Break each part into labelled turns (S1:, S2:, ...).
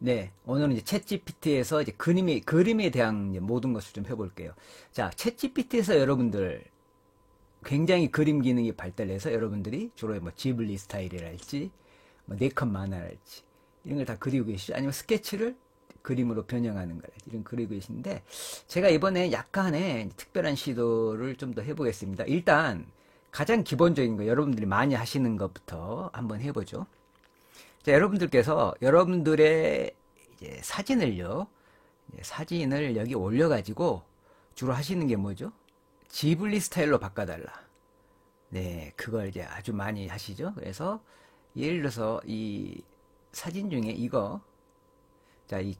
S1: 네, 오늘은 이제 챗GPT에서 이제 그림에 대한 이제 모든 것을 좀 해볼게요. 자, 챗GPT에서 여러분들 굉장히 그림 기능이 발달해서 여러분들이 주로 뭐 지블리 스타일이랄지, 뭐 네컷 만화랄지, 이런 걸 다 그리고 계시죠? 아니면 스케치를 그림으로 변형하는 거랄지, 이런 그리고 계신데, 제가 이번에 약간의 특별한 시도를 좀 더 해보겠습니다. 일단, 가장 기본적인 거, 여러분들이 많이 하시는 것부터 한번 해보죠. 자, 여러분들께서 여러분들의 이제 사진을 여기 올려가지고 주로 하시는 게 뭐죠? 지블리 스타일로 바꿔달라. 네, 그걸 이제 아주 많이 하시죠. 그래서 예를 들어서 이 사진 중에 이거, 자, 이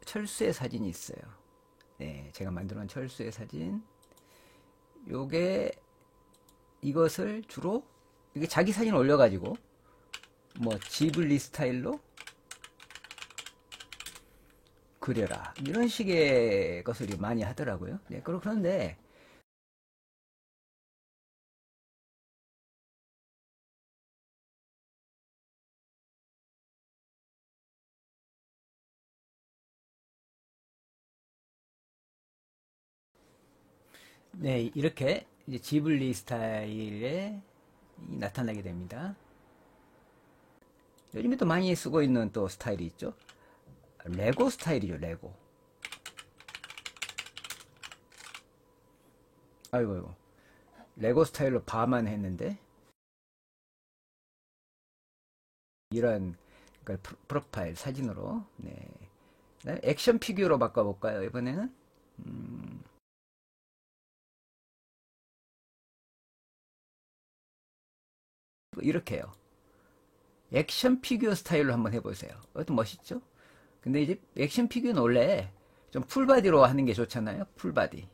S1: 철수의 사진이 있어요. 네, 제가 만들어 놓은 철수의 사진. 요게 이것을 주로 이게 자기 사진 올려가지고 뭐 지블리 스타일로 그려라 이런 식의 것을 많이 하더라고요. 네, 그런데 네, 이렇게 이제 지블리 스타일에 나타나게 됩니다. 요즘에 또 많이 쓰고 있는 또 스타일이 있죠. 레고 스타일이죠, 레고. 아이고, 아이고. 레고 스타일로 봐만 했는데 이런 걸 프로파일 사진으로, 네. 그다음에 액션 피규어로 바꿔볼까요, 이번에는? 음, 이렇게요. 액션 피규어 스타일로 한번 해보세요. 그것도 멋있죠? 근데 이제 액션 피규어는 원래 좀 풀바디로 하는 게 좋잖아요. 풀바디.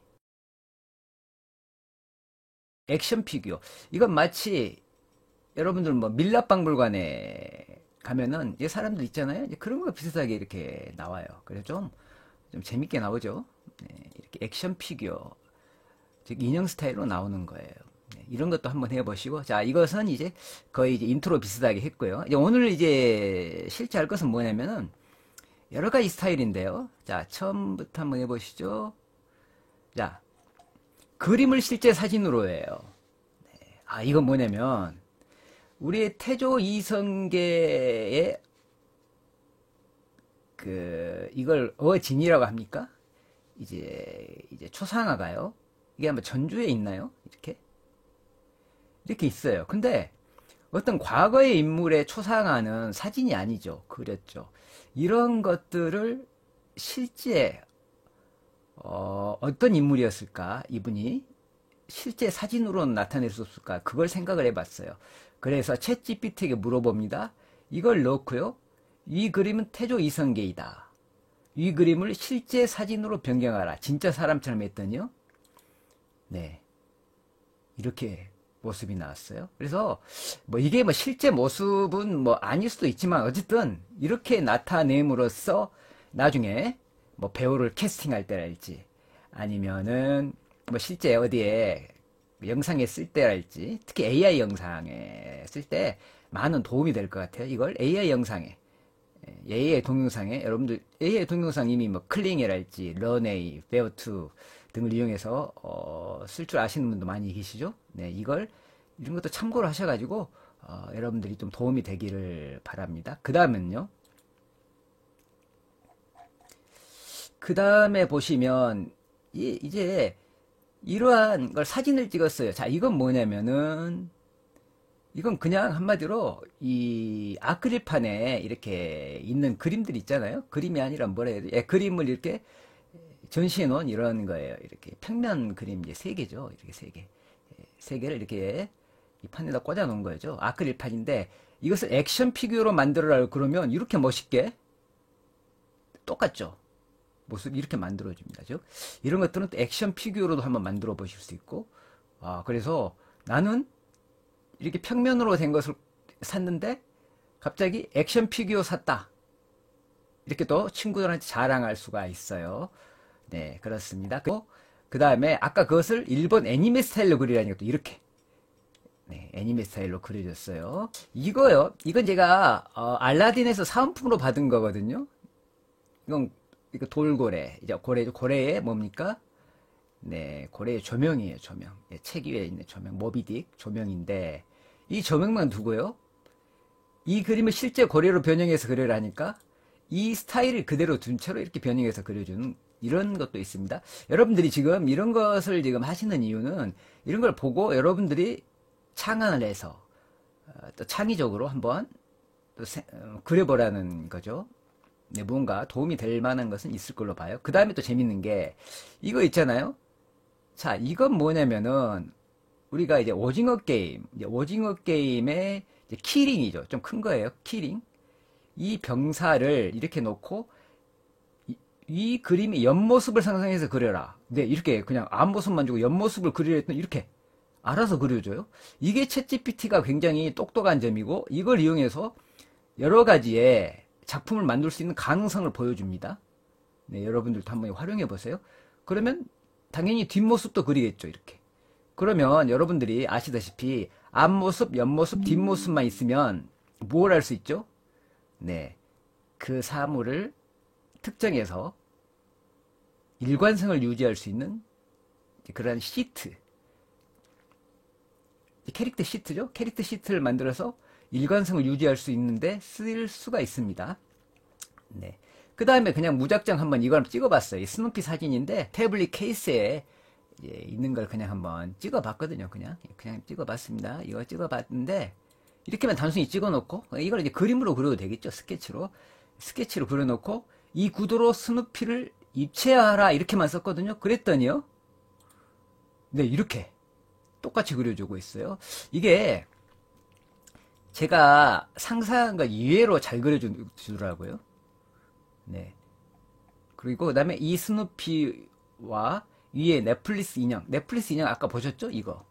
S1: 액션 피규어. 이건 마치 여러분들 뭐 밀랍박물관에 가면은 이 사람들 있잖아요. 이제 그런 거 비슷하게 이렇게 나와요. 그래서 좀 재밌게 나오죠. 네, 이렇게 액션 피규어, 즉 인형 스타일로 나오는 거예요. 네, 이런 것도 한번 해보시고, 자, 이것은 이제 거의 이제 인트로 비슷하게 했고요. 이제 오늘 이제 실제 할 것은 뭐냐면은 여러 가지 스타일인데요. 자, 처음부터 한번 해보시죠. 자, 그림을 실제 사진으로 해요. 아, 이건 뭐냐면 우리의 태조 이성계의 이걸 어진이라고 합니까? 이제 초상화가요. 이게 아마 전주에 있나요? 이렇게 있어요. 근데 어떤 과거의 인물의 초상화는 사진이 아니죠. 그렸죠. 이런 것들을 실제 어떤 인물이었을까? 이분이 실제 사진으로 나타낼 수 없을까? 그걸 생각을 해봤어요. 그래서 챗 GPT에게 물어봅니다. 이걸 넣고요. 이 그림은 태조 이성계이다. 이 그림을 실제 사진으로 변경하라. 진짜 사람처럼 했더니요. 네. 이렇게 모습이 나왔어요. 그래서 뭐 이게 뭐 실제 모습은 뭐 아닐 수도 있지만 어쨌든 이렇게 나타냄으로써 나중에 뭐 배우를 캐스팅할 때랄지 아니면은 뭐 실제 어디에 영상에 쓸 때랄지 특히 AI 영상에 쓸 때 많은 도움이 될 것 같아요. 이걸 AI 영상에 AI 동영상에 여러분들 AI 동영상 이미 뭐 클링이랄지 런웨이, 베어투 등을 이용해서 쓸 줄 아시는 분도 많이 계시죠? 네, 이런 것도 참고를 하셔가지고 여러분들이 좀 도움이 되기를 바랍니다. 그 다음에 보시면 이제 이러한 걸 사진을 찍었어요. 자, 이건 뭐냐면은 이건 그냥 한마디로 이 아크릴판에 이렇게 있는 그림들 있잖아요. 그림이 아니라 뭐라 해야 돼? 예, 그림을 이렇게 전시해 놓은 이런 거예요. 이렇게 평면 그림 이제 세 개죠. 이렇게 세 개. 세 개를 이렇게 이 판에다 꽂아 놓은 거죠. 아크릴판인데 이것을 액션 피규어로 만들어라 그러면 이렇게 멋있게 똑같죠. 모습 이렇게 만들어 줍니다. 즉 이런 것들은 또 액션 피규어로도 한번 만들어 보실 수 있고 그래서 나는 이렇게 평면으로 된 것을 샀는데 갑자기 액션 피규어 샀다. 이렇게 또 친구들한테 자랑할 수가 있어요. 네, 그렇습니다. 그 다음에 아까 그것을 일본 애니메 스타일로 그리라니까 또 이렇게 네, 애니메 스타일로 그려졌어요. 이거요. 이건 제가 알라딘에서 사은품으로 받은 거거든요. 이건 이거 돌고래. 이제 고래의 뭡니까? 네, 고래의 조명이에요, 조명. 예, 책 위에 있는 조명, 모비딕 조명인데, 이 조명만 두고요. 이 그림을 실제 고래로 변형해서 그려라니까, 이 스타일을 그대로 둔 채로 이렇게 변형해서 그려주는 이런 것도 있습니다. 여러분들이 지금 이런 것을 지금 하시는 이유는, 이런 걸 보고 여러분들이 창안을 해서, 또 창의적으로 한번 또 그려보라는 거죠. 네, 뭔가 도움이 될 만한 것은 있을 걸로 봐요. 그 다음에 또 재밌는 게, 이거 있잖아요. 자, 이건 뭐냐면은, 우리가 이제 오징어 게임, 이제 오징어 게임의 이제 키링이죠. 좀 큰 거예요. 키링. 이 병사를 이렇게 놓고, 이 그림의 옆모습을 상상해서 그려라. 네, 이렇게 그냥 앞모습만 주고 옆모습을 그리려 했더니 이렇게 알아서 그려줘요. 이게 챗GPT가 굉장히 똑똑한 점이고, 이걸 이용해서 여러 가지의 작품을 만들 수 있는 가능성을 보여줍니다. 네, 여러분들도 한번 활용해 보세요. 그러면 당연히 뒷모습도 그리겠죠, 이렇게. 그러면 여러분들이 아시다시피 앞모습, 옆모습, 뒷모습만 있으면 뭘 할 수 있죠? 네, 그 사물을 특정해서 일관성을 유지할 수 있는 그러한 시트, 캐릭터 시트죠? 캐릭터 시트를 만들어서 일관성을 유지할 수 있는데 쓸 수가 있습니다. 네. 그 다음에 그냥 무작정 한번 이걸 찍어봤어요. 이 스누피 사진인데 태블릿 케이스에 있는 걸 그냥 한번 찍어봤거든요. 그냥 찍어봤습니다. 이거 찍어봤는데 이렇게만 단순히 찍어놓고 이걸 이제 그림으로 그려도 되겠죠. 스케치로 그려놓고 이 구도로 스누피를 입체하라 이렇게만 썼거든요. 그랬더니요. 네, 이렇게 똑같이 그려주고 있어요. 이게 제가 상상한 것 이외로 잘 그려주더라고요. 네. 그리고 그 다음에 이 스누피와 위에 넷플릭스 인형 아까 보셨죠? 이거요?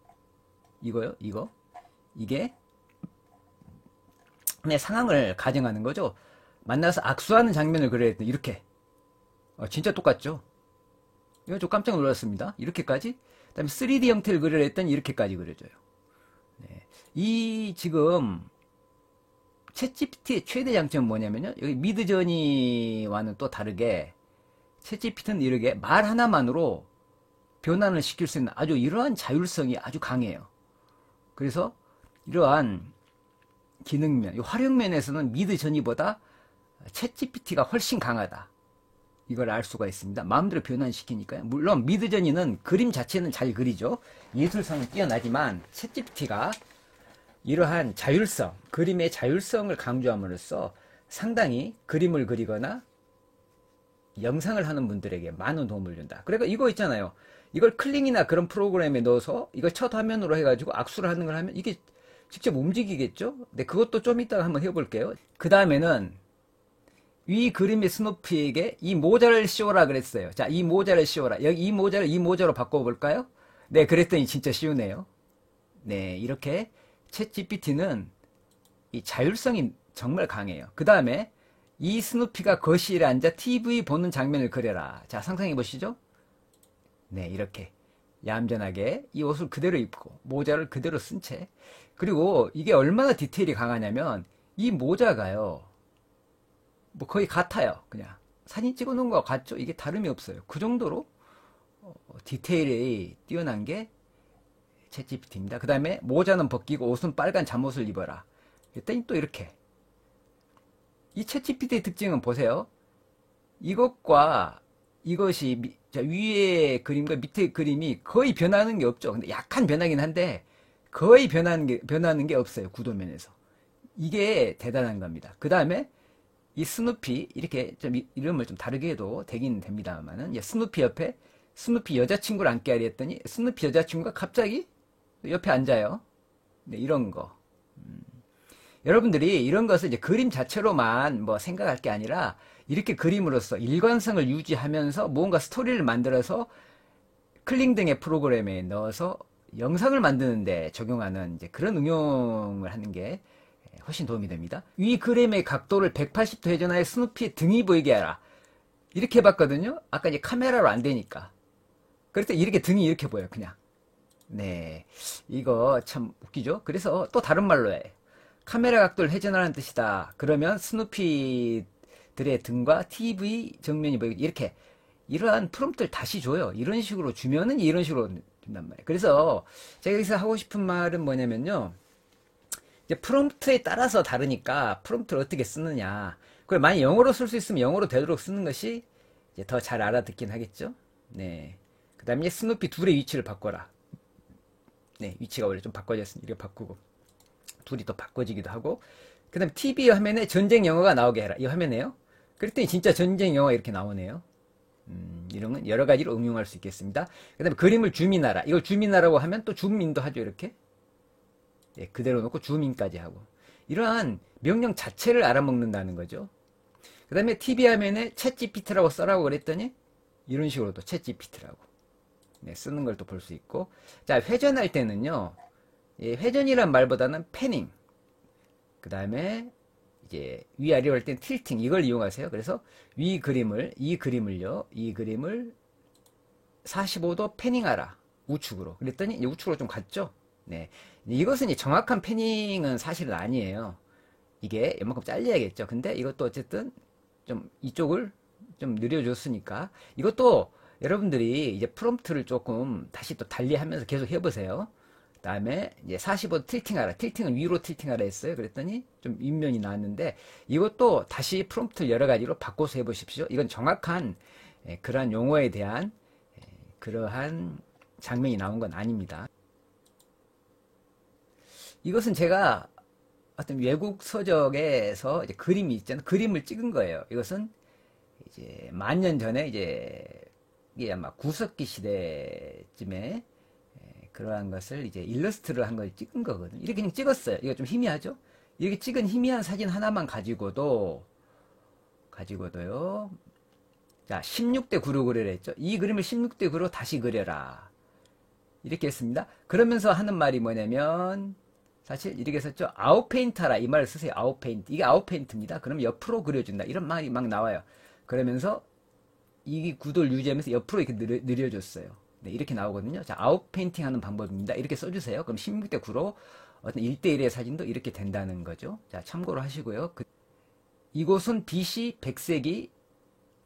S1: 이게 네, 상황을 가정하는 거죠. 만나서 악수하는 장면을 그려야 했더니 이렇게 진짜 똑같죠? 이거 좀 깜짝 놀랐습니다. 이렇게까지. 그 다음에 3D 형태를 그려야 했더니 이렇게까지 그려져요. 네. 이 지금 챗GPT의 최대 장점은 뭐냐면요. 여기 미드저니와는 또 다르게 챗GPT는 이렇게 말 하나만으로 변환을 시킬 수 있는 아주 이러한 자율성이 아주 강해요. 그래서 이러한 기능면, 활용면에서는 미드저니보다 챗GPT가 훨씬 강하다. 이걸 알 수가 있습니다. 마음대로 변환시키니까요. 물론 미드저니는 그림 자체는 잘 그리죠. 예술성은 뛰어나지만 챗GPT가 이러한 자율성, 그림의 자율성을 강조함으로써 상당히 그림을 그리거나 영상을 하는 분들에게 많은 도움을 준다. 그러니까 이거 있잖아요. 이걸 클릭이나 그런 프로그램에 넣어서 이걸 첫 화면으로 해가지고 악수를 하는 걸 하면 이게 직접 움직이겠죠? 근데 그것도 좀 이따가 한번 해볼게요. 그 다음에는 위 그림의 스누피에게 이 모자를 씌워라 그랬어요. 자, 이 모자를 씌워라. 여기 이 모자를 이 모자로 바꿔볼까요? 네, 그랬더니 진짜 쉬우네요. 네, 이렇게 챗GPT는 이 자율성이 정말 강해요. 그 다음에 이 스누피가 거실에 앉아 TV 보는 장면을 그려라. 자, 상상해 보시죠. 네, 이렇게 얌전하게 이 옷을 그대로 입고 모자를 그대로 쓴 채. 그리고 이게 얼마나 디테일이 강하냐면 이 모자가요. 뭐 거의 같아요. 그냥 사진 찍어 놓은 거 같죠? 이게 다름이 없어요. 그 정도로 디테일이 뛰어난 게 챗GPT입니다. 그 다음에 모자는 벗기고 옷은 빨간 잠옷을 입어라. 그랬더니 또 이렇게. 이 챗GPT의 특징은 보세요. 이것과 이것이 위에 그림과 밑에 그림이 거의 변하는 게 없죠. 근데 약간 변하긴 한데 거의 변하는 게 없어요. 구도면에서. 이게 대단한 겁니다. 그 다음에 이 스누피 이렇게 좀 이름을 좀 다르게 해도 되긴 됩니다만은 스누피 옆에 스누피 여자친구를 앉게 하려 했더니 스누피 여자친구가 갑자기 옆에 앉아요. 네, 이런 거. 여러분들이 이런 것을 이제 그림 자체로만 뭐 생각할 게 아니라 이렇게 그림으로써 일관성을 유지하면서 뭔가 스토리를 만들어서 클링 등의 프로그램에 넣어서 영상을 만드는데 적용하는 이제 그런 응용을 하는 게 훨씬 도움이 됩니다. 위 그림의 각도를 180도 회전하여 스누피의 등이 보이게 하라. 이렇게 해봤거든요. 아까 이제 카메라로 안 되니까. 그래서 이렇게 등이 이렇게 보여요. 그냥. 네, 이거 참 웃기죠. 그래서 또 다른 말로 해. 카메라 각도를 회전하는 뜻이다. 그러면 스누피 들의 등과 TV 정면이 보이고 이렇게 이러한 프롬프트를 다시 줘요. 이런 식으로 주면은 이런 식으로 준단 말이에요. 그래서 제가 여기서 하고 싶은 말은 뭐냐면요. 이제 프롬프트에 따라서 다르니까 프롬프트를 어떻게 쓰느냐. 그걸 만약 영어로 쓸 수 있으면 영어로 되도록 쓰는 것이 이제 더 잘 알아듣긴 하겠죠. 네. 그 다음에 스누피 둘의 위치를 바꿔라. 네, 위치가 원래 좀 바꿔졌으니 이렇게 바꾸고 둘이 또 바꿔지기도 하고 그 다음에 TV 화면에 전쟁 영어가 나오게 해라. 이 화면에요. 그랬더니 진짜 전쟁 영어가 이렇게 나오네요. 이런 건 여러 가지로 응용할 수 있겠습니다. 그 다음에 그림을 줌인하라. 이걸 줌인하라고 하면 또 줌인도 하죠. 이렇게. 네, 그대로 놓고 줌인까지 하고. 이러한 명령 자체를 알아먹는다는 거죠. 그 다음에 TV 화면에 챗GPT라고 써라고 그랬더니 이런 식으로도 챗GPT라고 네, 쓰는 걸 또 볼 수 있고. 자, 회전할 때는요. 예, 회전이란 말보다는 패닝. 그 다음에 이제 위아래로 할 땐 틸팅 이걸 이용하세요. 그래서 이 그림을 45도 패닝하라 우측으로. 그랬더니 이제 우측으로 좀 갔죠. 네, 이것은 이제 정확한 패닝은 사실은 아니에요. 이게 이만큼 잘려야겠죠. 근데 이것도 어쨌든 좀 이쪽을 좀 느려줬으니까 이것도 여러분들이 이제 프롬프트를 조금 다시 또 달리하면서 계속 해보세요. 그 다음에 이제 45도 틸팅하라. 틸팅은 위로 틸팅하라 했어요. 그랬더니 좀 윗면이 나왔는데 이것도 다시 프롬프트를 여러 가지로 바꿔서 해보십시오. 이건 정확한 그러한 용어에 대한 그러한 장면이 나온 건 아닙니다. 이것은 제가 어떤 외국 서적에서 이제 그림이 있잖아요. 그림을 찍은 거예요. 이것은 이제 만 년 전에 이게 아마 구석기 시대쯤에 그러한 것을 이제 일러스트를 한 걸 찍은 거거든요. 이렇게 그냥 찍었어요. 이거 좀 희미하죠? 이렇게 찍은 희미한 사진 하나만 가지고도요. 자, 16대 9로 그려라 했죠. 이 그림을 16대 9로 다시 그려라. 이렇게 했습니다. 그러면서 하는 말이 뭐냐면 사실 이렇게 썼죠. 아웃페인트하라 이 말을 쓰세요. 아웃페인트. 이게 아웃페인트입니다. 그럼 옆으로 그려준다. 이런 말이 막 나와요. 그러면서 이 구도를 유지하면서 옆으로 이렇게 느려줬어요. 네, 이렇게 나오거든요. 자, 아웃페인팅 하는 방법입니다. 이렇게 써주세요. 그럼 16대 9로 어떤 1대1의 사진도 이렇게 된다는 거죠. 자, 참고로 하시고요. 이곳은 BC 100세기,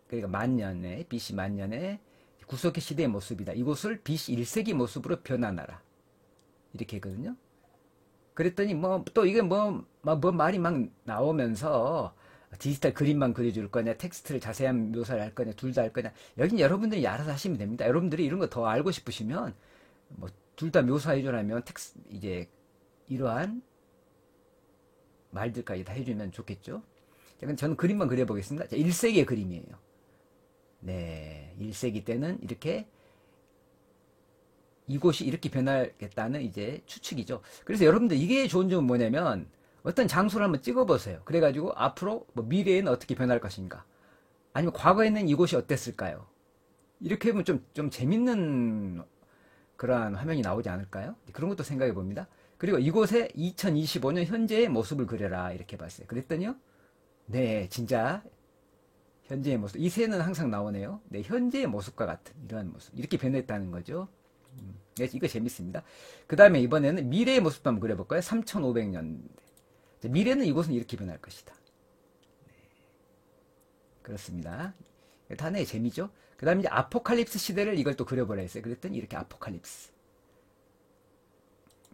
S1: 그러니까 만년에, BC 만년에 구석기 시대의 모습이다. 이곳을 BC 1세기 모습으로 변환하라. 이렇게 했거든요. 그랬더니 또 이게 말이 막 나오면서 디지털 그림만 그려줄 거냐, 텍스트를 자세한 묘사를 할 거냐, 둘 다 할 거냐. 여긴 여러분들이 알아서 하시면 됩니다. 여러분들이 이런 거 더 알고 싶으시면, 둘 다 묘사해주라면 이제, 이러한 말들까지 다 해주면 좋겠죠? 자, 저는 그림만 그려보겠습니다. 자, 1세기의 그림이에요. 네, 1세기 때는 이렇게, 이곳이 이렇게 변하겠다는 이제 추측이죠. 그래서 여러분들 이게 좋은 점은 뭐냐면, 어떤 장소를 한번 찍어보세요. 그래가지고 앞으로 미래에는 어떻게 변할 것인가. 아니면 과거에는 이곳이 어땠을까요? 이렇게 하면 좀 재밌는 그러한 화면이 나오지 않을까요? 그런 것도 생각해 봅니다. 그리고 이곳에 2025년 현재의 모습을 그려라. 이렇게 봤어요. 그랬더니요. 네, 진짜 현재의 모습. 이 새는 항상 나오네요. 네, 현재의 모습과 같은 이러한 모습. 이렇게 변했다는 거죠. 네, 이거 재밌습니다. 그 다음에 이번에는 미래의 모습도 한번 그려볼까요? 3500년. 미래는 이곳은 이렇게 변할 것이다. 네. 그렇습니다. 하나의 재미죠. 그 다음에 이제 아포칼립스 시대를 이걸 또 그려보라 했어요. 그랬더니 이렇게 아포칼립스.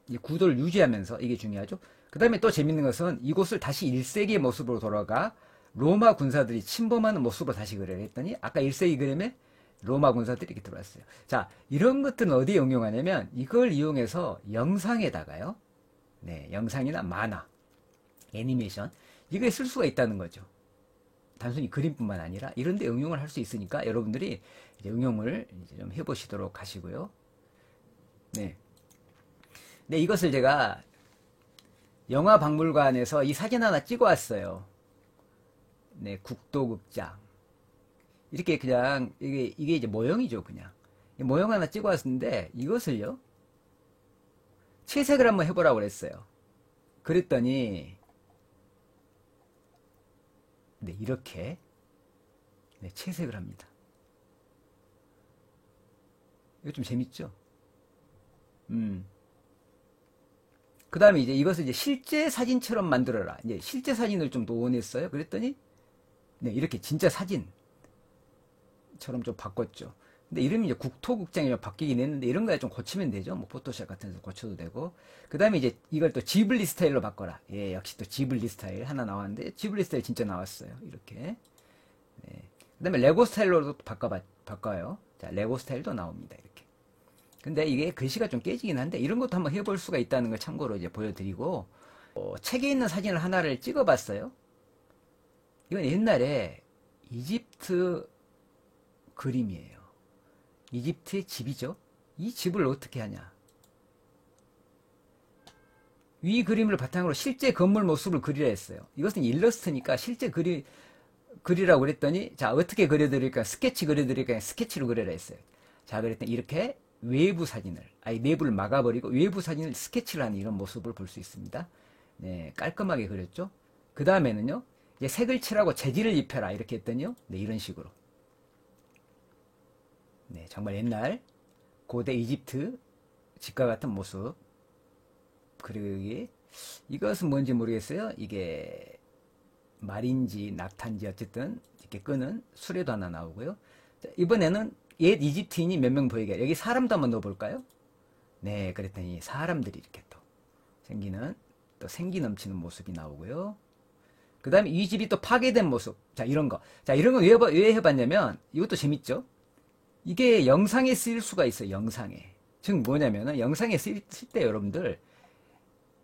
S1: 이 구도를 유지하면서 이게 중요하죠. 그 다음에 또 재밌는 것은 이곳을 다시 1세기의 모습으로 돌아가 로마 군사들이 침범하는 모습으로 다시 그려야 했더니 아까 1세기 그림에 로마 군사들이 이렇게 들어왔어요. 자, 이런 것들은 어디에 응용하냐면 이걸 이용해서 영상에다가요. 네, 영상이나 만화. 애니메이션 이거에 쓸 수가 있다는 거죠. 단순히 그림뿐만 아니라 이런 데 응용을 할 수 있으니까 여러분들이 이제 응용을 이제 좀 해보시도록 하시고요. 네. 네, 이것을 제가 영화박물관에서 이 사진 하나 찍어 왔어요. 네, 국도극장. 이렇게 그냥 이게 이제 모형이죠. 그냥 모형 하나 찍어 왔는데 이것을요 채색을 한번 해보라고 그랬어요. 그랬더니 네, 이렇게 네, 채색을 합니다. 이거 좀 재밌죠? 그 다음에 이제 이것을 이제 실제 사진처럼 만들어라. 이제 실제 사진을 좀 원했어요. 그랬더니 네, 이렇게 진짜 사진처럼 좀 바꿨죠. 근데 이름이 이제 국토국장이 바뀌긴 했는데 이런 거에 좀 고치면 되죠. 뭐 포토샵 같은 데서 고쳐도 되고. 그 다음에 이제 이걸 또 지블리 스타일로 바꿔라. 예, 역시 또 지블리 스타일 하나 나왔는데 지블리 스타일 진짜 나왔어요. 이렇게. 네. 그 다음에 레고 스타일로도 바꿔요. 자, 레고 스타일도 나옵니다. 이렇게. 근데 이게 글씨가 좀 깨지긴 한데 이런 것도 한번 해볼 수가 있다는 걸 참고로 이제 보여드리고, 책에 있는 사진을 하나를 찍어봤어요. 이건 옛날에 이집트 그림이에요. 이집트의 집이죠. 이 집을 어떻게 하냐. 위 그림을 바탕으로 실제 건물 모습을 그리라 했어요. 이것은 일러스트니까 실제 그리라고 그랬더니, 자, 어떻게 그려드릴까? 스케치 그려드릴까? 스케치로 그려라 했어요. 자, 그랬더니 이렇게 외부 사진을, 아예 내부를 막아버리고 외부 사진을 스케치를 하는 이런 모습을 볼 수 있습니다. 네, 깔끔하게 그렸죠. 그 다음에는요, 이제 색을 칠하고 재질을 입혀라. 이렇게 했더니요, 네, 이런 식으로. 네, 정말 옛날 고대 이집트 집과 같은 모습. 그리고 이것은 뭔지 모르겠어요. 이게 말인지 낙타인지 어쨌든 이렇게 끄는 수레도 하나 나오고요. 자, 이번에는 옛 이집트인이 몇 명 보이게. 여기 사람도 한번 넣어볼까요? 네, 그랬더니 사람들이 이렇게 또 생기는, 또 생기 넘치는 모습이 나오고요. 그 다음에 이 집이 또 파괴된 모습. 자, 이런 거. 자, 이런 거 왜 해봤냐면, 이것도 재밌죠? 이게 영상에 쓰일 수가 있어요, 영상에. 즉, 뭐냐면은, 영상에 쓰일 때 여러분들,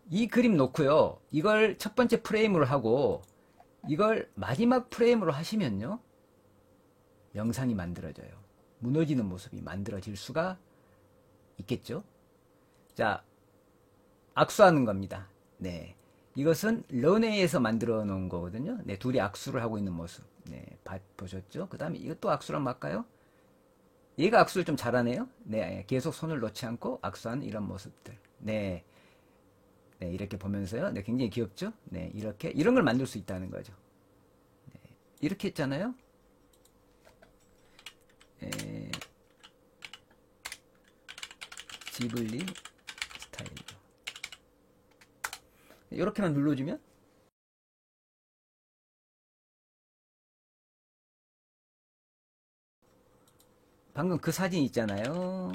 S1: 이 그림 놓고요, 이걸 첫 번째 프레임으로 하고, 이걸 마지막 프레임으로 하시면요, 영상이 만들어져요. 무너지는 모습이 만들어질 수가 있겠죠? 자, 악수하는 겁니다. 네. 이것은 런웨이에서 만들어 놓은 거거든요. 네, 둘이 악수를 하고 있는 모습. 네, 보셨죠? 그 다음에 이것도 악수를 한번 할까요? 얘가 악수를 좀 잘하네요. 네, 계속 손을 놓지 않고 악수하는 이런 모습들. 네. 네, 이렇게 보면서요. 네, 굉장히 귀엽죠? 네, 이렇게, 이런 걸 만들 수 있다는 거죠. 네, 이렇게 했잖아요. 지블리 스타일로. 이렇게만 눌러주면 방금 그 사진 있잖아요.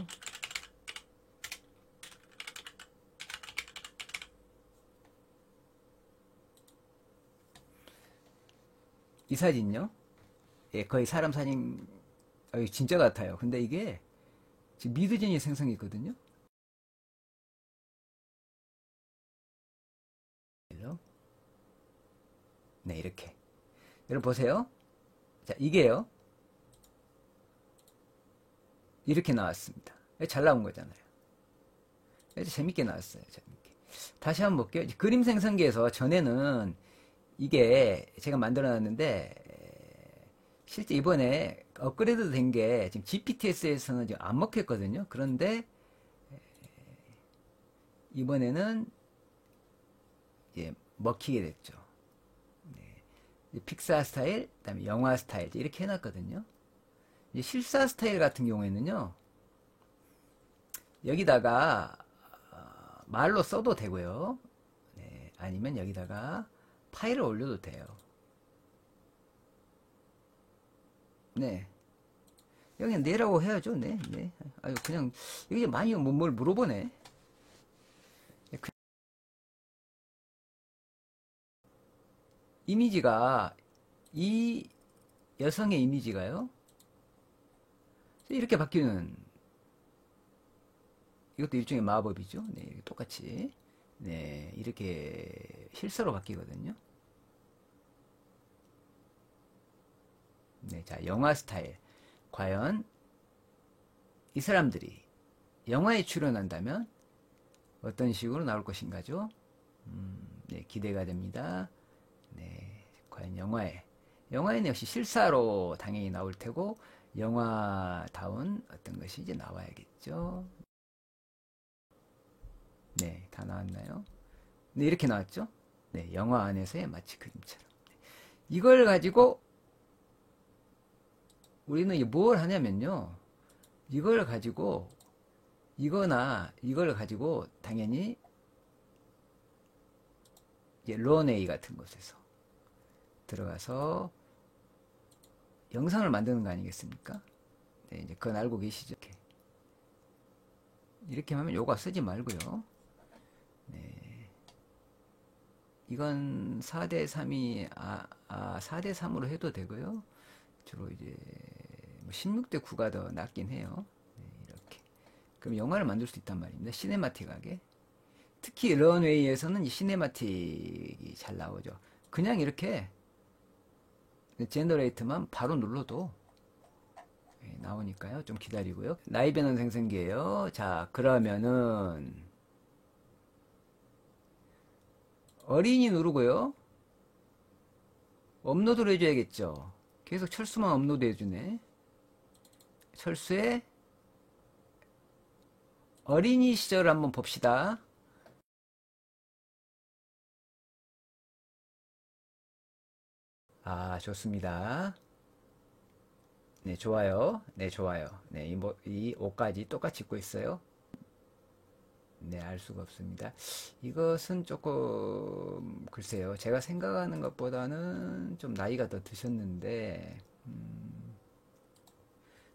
S1: 이 사진요. 예, 거의 사람 사진 진짜 같아요. 근데 이게 지금 미드젠이 생성했거든요. 네, 이렇게. 여러분 보세요. 자, 이게요. 이렇게 나왔습니다. 잘 나온 거잖아요. 재밌게 나왔어요. 재밌게. 다시 한번 볼게요. 그림 생성기에서 전에는 이게 제가 만들어 놨는데, 실제 이번에 업그레이드 된 게 지금 GPTS에서는 지금 안 먹혔거든요. 그런데 이번에는 이제 먹히게 됐죠. 네. 픽사 스타일, 그다음에 영화 스타일 이렇게 해놨거든요. 이제 실사 스타일 같은 경우에는요, 여기다가 말로 써도 되고요. 네, 아니면 여기다가 파일을 올려도 돼요. 네. 여기 네라고 해야죠. 네, 네. 아유, 그냥, 이게 많이 뭘 물어보네. 이미지가, 이 여성의 이미지가요, 이렇게 바뀌는, 이것도 일종의 마법이죠. 네, 똑같이. 네, 이렇게 실사로 바뀌거든요. 네, 자, 영화 스타일. 과연 이 사람들이 영화에 출연한다면 어떤 식으로 나올 것인가죠? 네, 기대가 됩니다. 네, 과연 영화에는 역시 실사로 당연히 나올 테고, 영화다운 어떤 것이 이제 나와야겠죠. 네, 다 나왔나요? 네, 이렇게 나왔죠? 네, 영화 안에서의 마치 그림처럼. 이걸 가지고 우리는 뭘 하냐면요, 이걸 가지고 이걸 가지고 당연히 이제 런웨이 같은 곳에서 들어가서 영상을 만드는 거 아니겠습니까? 네, 이제 그건 알고 계시죠? 이렇게 하면 요거 쓰지 말고요. 네. 이건 4대3이 4대3으로 해도 되고요. 주로 이제 16대9가 더 낫긴 해요. 네, 이렇게. 그럼 영화를 만들 수 있단 말입니다. 시네마틱하게. 특히 런웨이에서는 이 시네마틱이 잘 나오죠. 그냥 이렇게 제너레이트만 바로 눌러도 나오니까요. 좀 기다리고요. 라이브는 생성기예요. 자, 그러면은 어린이 누르고요. 업로드를 해줘야겠죠. 계속 철수만 업로드 해주네. 철수의 어린이 시절을 한번 봅시다. 좋습니다. 네, 좋아요. 네, 좋아요. 네, 이 옷까지 똑같이 입고 있어요. 네, 알 수가 없습니다. 이것은 조금, 글쎄요. 제가 생각하는 것보다는 좀 나이가 더 드셨는데,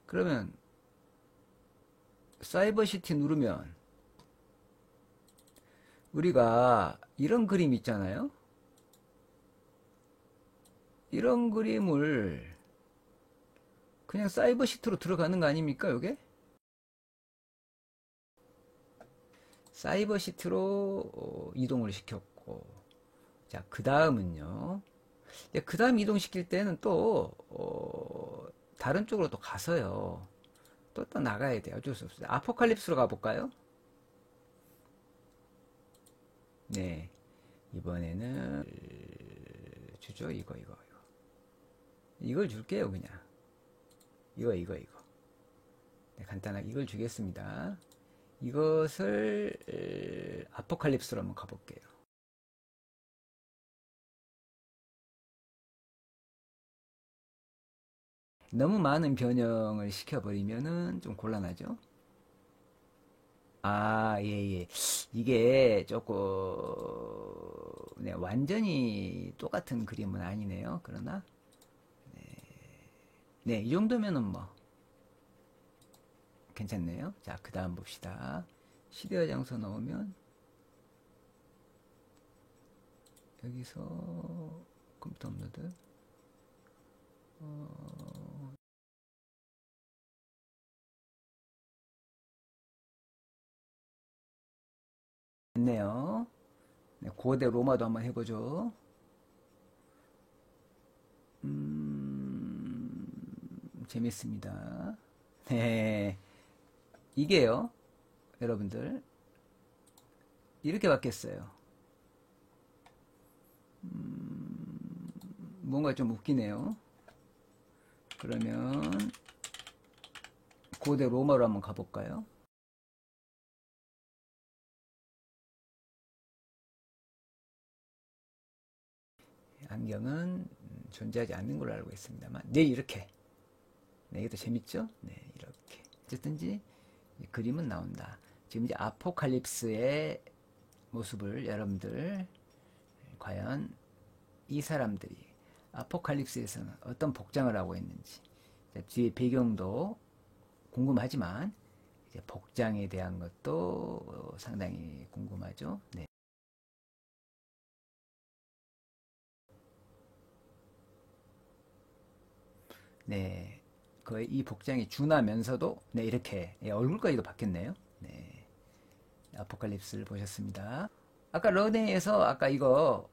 S1: 그러면, 사이버시티 누르면, 우리가 이런 그림 있잖아요? 이런 그림을 그냥 사이버시티로 들어가는 거 아닙니까, 요게? 사이버시티로 이동을 시켰고, 자, 그 다음은요. 그 다음 이동시킬 때는 또, 다른 쪽으로 또 가서요. 또 나가야 돼요. 어쩔 수 없어요. 아포칼립스로 가볼까요? 네. 이번에는, 주죠. 이거. 이걸 줄게요, 그냥. 이거. 네, 간단하게 이걸 주겠습니다. 이것을 아포칼립스로 한번 가볼게요. 너무 많은 변형을 시켜버리면은 좀 곤란하죠. 예. 이게 조금 네, 완전히 똑같은 그림은 아니네요. 그러나 네, 이 정도면은 뭐 괜찮네요. 자, 그 다음 봅시다. 시대와 장소 넣으면 여기서 컴퓨터 업로드 됐네요. 네, 고대 로마도 한번 해보죠. 재밌습니다. 네, 이게요, 여러분들 이렇게 바뀌었어요. 뭔가 좀 웃기네요. 그러면 고대 로마로 한번 가볼까요? 안경은 존재하지 않는 걸로 알고 있습니다만, 네, 이렇게. 네, 이게 더 재밌죠? 네, 이렇게. 어쨌든지 그림은 나온다. 지금 이제 아포칼립스의 모습을 여러분들 과연 이 사람들이 아포칼립스에서는 어떤 복장을 하고 있는지 뒤에 배경도 궁금하지만 이제 복장에 대한 것도 상당히 궁금하죠. 네. 네. 거의 이 복장이 준하면서도 네, 이렇게 얼굴까지도 바뀌었네요. 네. 아포칼립스를 보셨습니다. 아까 런웨이에서 아까 이거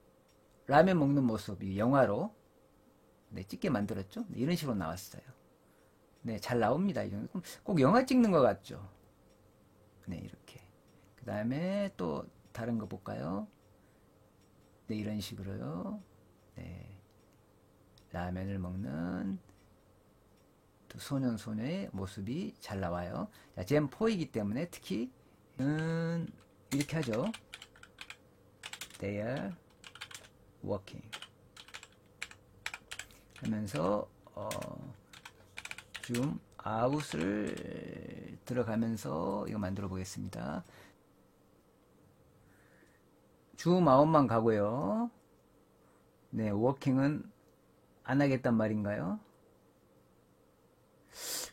S1: 라면 먹는 모습이 영화로 네, 찍게 만들었죠. 네, 이런 식으로 나왔어요. 네, 잘 나옵니다. 꼭 영화 찍는 것 같죠. 네, 이렇게. 그 다음에 또 다른 거 볼까요? 네, 이런 식으로요. 네, 라면을 먹는 두 소년 소녀의 모습이 잘 나와요. 자, 젠4이기 때문에 특히 이렇게 하죠. They are working 하면서 줌 아웃을 들어가면서 이거 만들어 보겠습니다. 줌 아웃만 가고요. 네, 워킹은 안 하겠단 말인가요?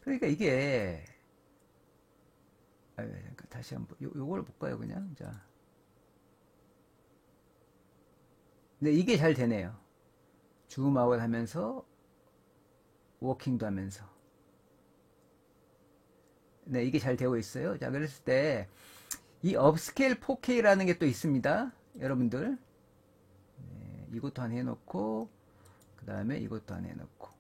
S1: 그러니까 이게, 다시 한번, 요걸 볼까요, 그냥? 자. 네, 이게 잘 되네요. 줌아웃 하면서, 워킹도 하면서. 네, 이게 잘 되고 있어요. 자, 그랬을 때, 이 업스케일 4K라는 게 또 있습니다. 여러분들. 네, 이것도 한 해놓고, 그 다음에 이것도 한 해놓고.